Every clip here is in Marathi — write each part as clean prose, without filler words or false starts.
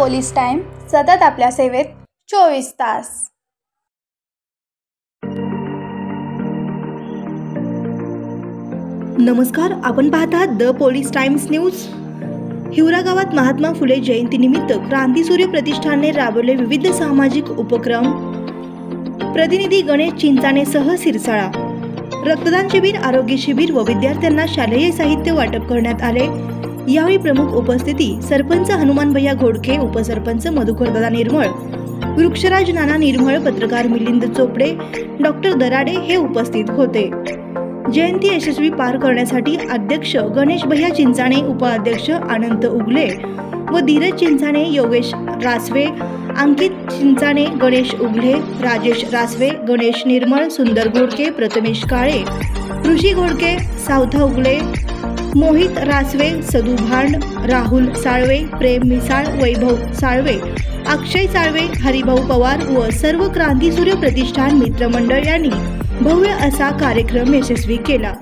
पोलीस टाइम सतत आपल्या सेवेत 24 तास। नमस्कार, आपण पाहतात the police times news. Hiwara गावात महात्मा फुले जयंतीनिमित्त क्रांतीसूर्य प्रतिष्ठानने राबवले विविध सामाजिक उपक्रम। प्रतिनिधी गणेश चिंचानेसह सिरसाळा। रक्तदान शिबिर, आरोग्य शिबिर व विद्यार्थ्यांना शालेय साहित्य वाटप करण्यात आले। यावेळी प्रमुख उपस्थिती सरपंच हनुमान भैया घोडके, उपसरपंच मधुकरदादा निर्मळ, वृक्षराज नाना निर्मळ, पत्रकार मिलिंद चोपडे, डॉक्टर दराडे हे उपस्थित होते। जयंती यशस्वी पार करण्यासाठी अध्यक्ष गणेश भैया चिंचाने, उपाध्यक्ष अनंत उगले व धीरज चिंचाने, योगेश रासवे, अंकित चिंचाने, गणेश उगले, राजेश रासवे, गणेश निर्मळ, सुंदर घोडके, प्रथमेश काळे, ऋषी घोडके, सावथा उगले, मोहित रासवे, सदू भांड, राहुल साळवे, प्रेम मिसाळ, वैभव साळवे, अक्षय साळवे, हरिभाऊ पवार व सर्व क्रांतीसूर्य प्रतिष्ठान मित्रमंडळ यांनी भव्य असा कार्यक्रम यशस्वी केला।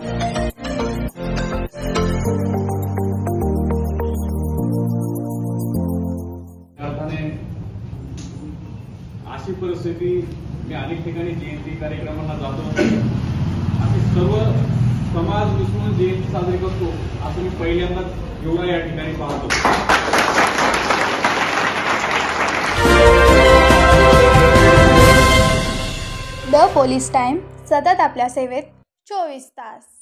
अशी परिस्थिती मी अनेक ठिकाणी जयंती कार्यक्रमांना जातो, असे सर्व समाज विसरून जयंती साजरी करतो असं मी पहिल्यांदाच हिवरा या ठिकाणी पाहतो। द पोलीस टाइम सतत आपल्या सेवेत 24 तास।